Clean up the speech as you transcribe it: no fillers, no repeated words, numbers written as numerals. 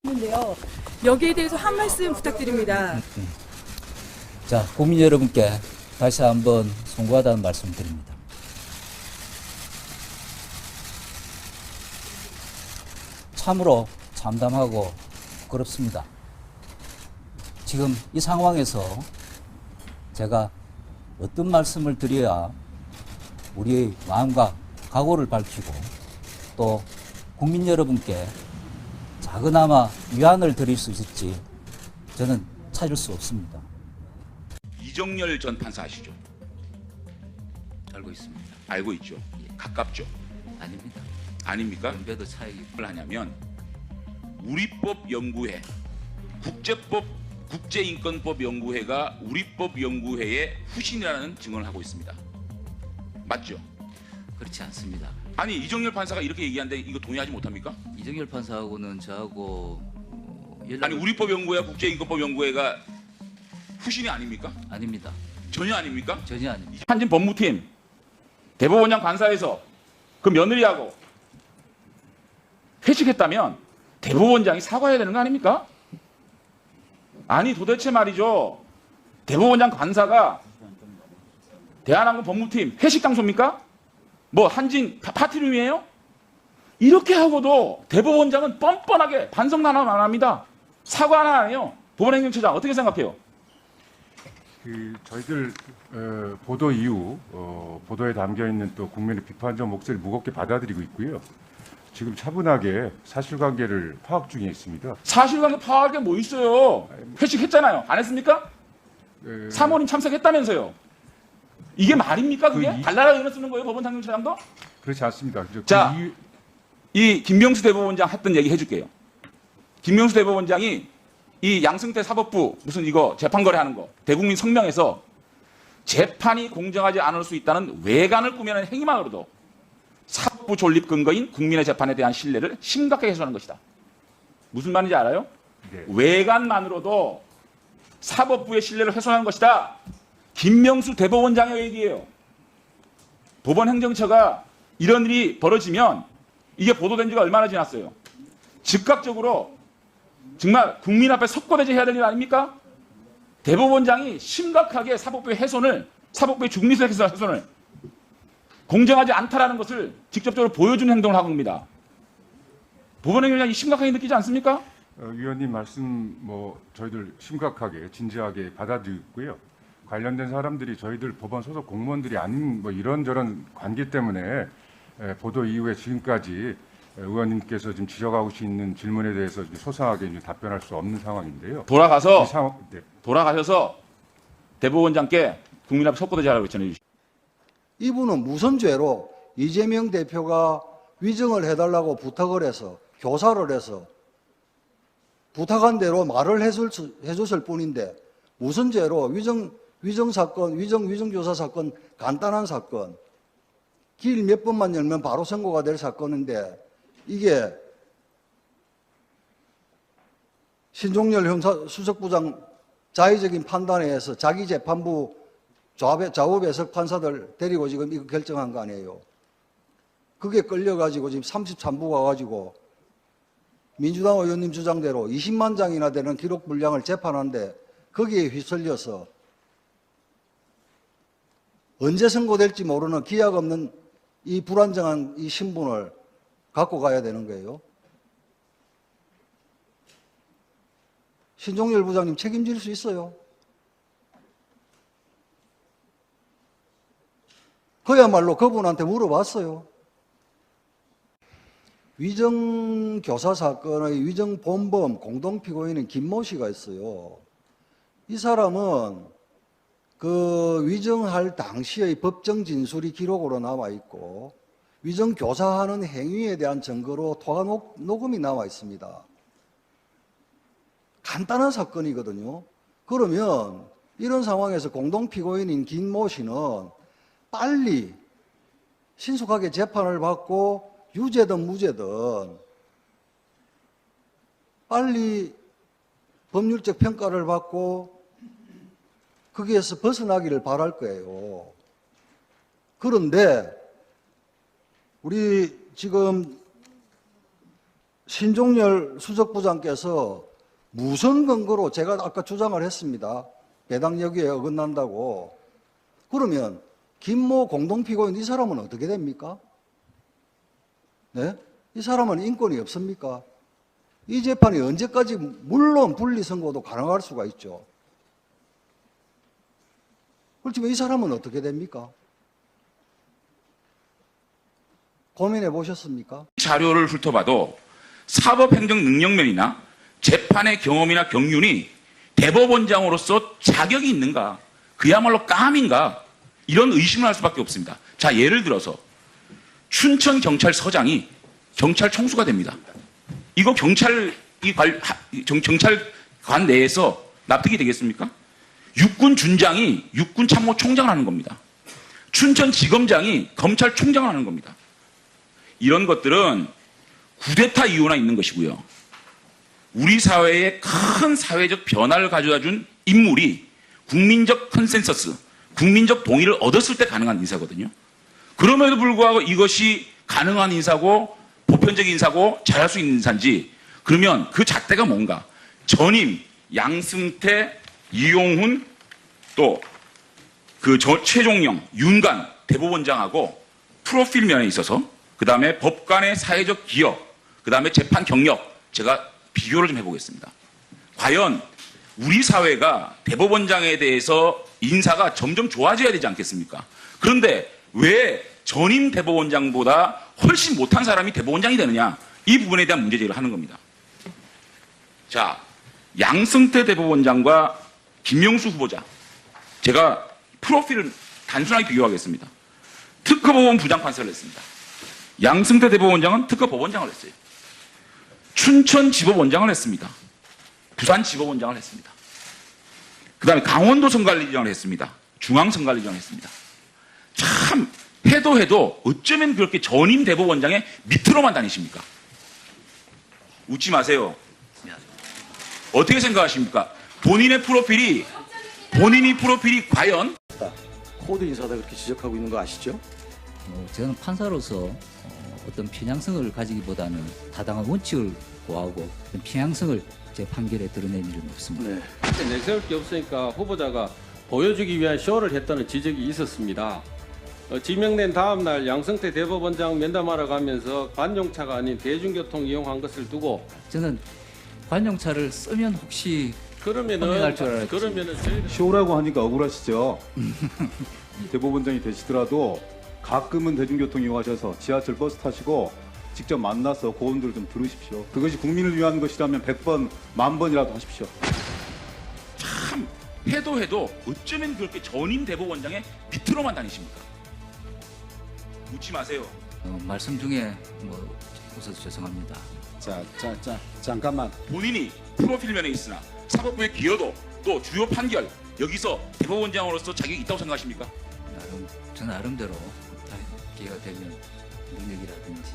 있는데요. 여기에 대해서 한 말씀 부탁드립니다. 자, 국민 여러분께 다시 한번 송구하다는 말씀 드립니다. 참으로 참담하고 부끄럽습니다. 지금 이 상황에서 제가 어떤 말씀을 드려야 우리의 마음과 각오를 밝히고 또 국민 여러분께 작은아마 위안을 드릴 수 있을지 저는 찾을 수 없습니다. 이정열 전 판사 아시죠? 알고 있습니다. 알고 있죠? 가깝죠? 아닙니다. 아닙니까? 연배도 차이. 뭘 하냐면 우리법 연구회, 국제인권법 연구회가 우리법 연구회의 후신이라는 증언을 하고 있습니다. 맞죠? 그렇지 않습니다. 아니 이정열 판사가 이렇게 얘기하는데 이거 동의하지 못합니까? 이정열 판사하고는 저하고 연락을 아니 우리법 연구회와 국제인권법 연구회가 후신이 아닙니까? 아닙니다. 전혀 아닙니까? 전혀 아닙니다. 한진 법무팀 대법원장 관사에서 그 며느리하고 회식했다면 대법원장이 사과해야 되는 거 아닙니까? 아니 도대체 말이죠. 대법원장 관사가 대한항공 법무팀 회식 장소입니까? 뭐 한진 파티룸이에요? 이렇게 하고도 대법원장은 뻔뻔하게 반성도 하나 안 합니다. 사과 하나 안 해요. 법원행정처장 어떻게 생각해요? 저희들 보도 이후 보도에 담겨 있는 또 국민의 비판적 목소리를 무겁게 받아들이고 있고요. 지금 차분하게 사실관계를 파악 중에 있습니다. 사실관계 파악할 게 뭐 있어요? 회식했잖아요. 안 했습니까? 사모님 참석했다면서요. 이게 말입니까 그게? 달나라 의견을 쓰는 거예요 법원행정처장도? 그렇지 않습니다. 자, 이 김명수 대법원장 했던 얘기 해줄게요. 김명수 대법원장이 이 양승태 사법부 무슨 이거 재판거래하는 거 대국민 성명에서 재판이 공정하지 않을 수 있다는 외관을 꾸며낸 행위만으로도 사법부 존립 근거인 국민의 재판에 대한 신뢰를 심각하게 훼손하는 것이다. 무슨 말인지 알아요? 네. 외관만으로도 사법부의 신뢰를 훼손하는 것이다. 김명수 대법원장의 얘기예요. 법원행정처가 이런 일이 벌어지면 이게 보도된 지가 얼마나 지났어요. 즉각적으로 정말 국민 앞에 석고대죄해야 될 일 아닙니까? 대법원장이 심각하게 사법부의 훼손을, 사법부의 중립의 훼손을 공정하지 않다라는 것을 직접적으로 보여주는 행동을 하고 있습니다. 법원행정장이 심각하게 느끼지 않습니까? 위원님 말씀 저희들 심각하게 진지하게 받아들이고요. 관련된 사람들이 저희들 법원 소속 공무원들이 아닌 이런저런 관계 때문에 보도 이후에 지금까지 의원님께서 지금 지적하고 있는 질문에 대해서 소상하게 답변할 수 없는 상황인데요. 돌아가셔서 대법원장께 국민 앞에 석고대죄하라고 전해 주십시오. 이분은 무슨 죄로 이재명 대표가 위증을 해달라고 부탁을 해서 교사를 해서 부탁한 대로 말을 해줬을 뿐인데 무슨 죄로 위증사건, 위증교사 사건, 간단한 사건, 길 몇 번만 열면 바로 선고가 될 사건인데 이게 신종열 수석부장 자의적인 판단에 의해서 자기 재판부 좌우배석 판사들 데리고 지금 이거 결정한 거 아니에요. 그게 끌려가지고 지금 33부 가가지고 민주당 의원님 주장대로 20만 장이나 되는 기록 분량을 재판하는데 거기에 휩쓸려서 언제 선고될지 모르는 기약 없는 이 불안정한 이 신분을 갖고 가야 되는 거예요. 신종열 부장님 책임질 수 있어요. 그야말로 그분한테 물어봤어요. 위정교사 사건의 위정본범 공동피고인인 김모 씨가 있어요. 이 사람은 그 위정할 당시의 법정 진술이 기록으로 남아 있고 위정교사하는 행위에 대한 증거로 통화 녹음이 나와 있습니다. 간단한 사건이거든요. 그러면 이런 상황에서 공동피고인인 김모 씨는 빨리 신속하게 재판을 받고 유죄든 무죄든 빨리 법률적 평가를 받고 거기에서 벗어나기를 바랄 거예요. 그런데 우리 지금 신종열 수석부장께서 무슨 근거로 제가 아까 주장을 했습니다. 배당 여기에 어긋난다고. 그러면 김모 공동피고인 이 사람은 어떻게 됩니까? 네? 이 사람은 인권이 없습니까? 이 재판이 언제까지 물론 분리선고도 가능할 수가 있죠. 그렇지만 이 사람은 어떻게 됩니까? 고민해 보셨습니까? 자료를 훑어봐도 사법행정 능력면이나 재판의 경험이나 경륜이 대법원장으로서 자격이 있는가, 그야말로 깜인가, 이런 의심을 할 수밖에 없습니다. 자, 예를 들어서 춘천경찰서장이 경찰총수가 됩니다. 이거 경찰관 내에서 납득이 되겠습니까? 육군준장이 육군참모총장을 하는 겁니다. 춘천지검장이 검찰총장을 하는 겁니다. 이런 것들은 쿠데타 이유나 있는 것이고요. 우리 사회에 큰 사회적 변화를 가져다 준 인물이 국민적 컨센서스, 국민적 동의를 얻었을 때 가능한 인사거든요. 그럼에도 불구하고 이것이 가능한 인사고 보편적인 인사고 잘할 수 있는 인사인지, 그러면 그 잣대가 뭔가? 전임 양승태, 이용훈, 또 그 최종영, 윤관 대법원장하고 프로필 면에 있어서, 그 다음에 법관의 사회적 기여, 그 다음에 재판 경력, 제가 비교를 좀 해보겠습니다. 과연 우리 사회가 대법원장에 대해서 인사가 점점 좋아져야 되지 않겠습니까? 그런데 왜 전임 대법원장보다 훨씬 못한 사람이 대법원장이 되느냐? 이 부분에 대한 문제제기를 하는 겁니다. 자, 양승태 대법원장과 김명수 후보자, 제가 프로필을 단순하게 비교하겠습니다. 특허법원 부장판사를 했습니다. 양승태 대법원장은 특허법원장을 했어요. 춘천지법원장을 했습니다. 부산지법원장을 했습니다. 그 다음에 강원도 선관리장을 했습니다. 중앙선관리장을 했습니다. 참 해도 어쩌면 그렇게 전임 대법원장의 밑으로만 다니십니까? 웃지 마세요. 어떻게 생각하십니까? 본인이 프로필이 과연 코드 인사다 그렇게 지적하고 있는 거 아시죠? 저는 판사로서 어떤 편향성을 가지기보다는 타당한 원칙을 고하고 편향성을 제 판결에 드러낸 일은 없습니다. 네. 내세울 게 없으니까 후보자가 보여주기 위한 쇼를 했다는 지적이 있었습니다. 지명된 다음 날 양승태 대법원장 면담하러 가면서 관용차가 아닌 대중교통 이용한 것을 두고 저는 관용차를 쓰면 혹시 그러면은 혼동할 줄 알았지. 저희 쇼라고 하니까 억울하시죠? 대법원장이 되시더라도 가끔은 대중교통 이용하셔서 지하철 버스 타시고 직접 만나서 고언들을 좀 들으십시오. 그것이 국민을 위한 것이라면 100번, 10,000번이라도 하십시오. 참 해도 어쩌면 그렇게 전임 대법원장의 밑으로만 다니십니까? 웃지 마세요. 말씀 중에 웃어서 죄송합니다. 잠깐만. 본인이 프로필면에 있으나 사법부의 기여도 또 주요 판결, 여기서 대법원장으로서 자격이 있다고 생각하십니까? 저 나름대로 기회가 되면 능력이라든지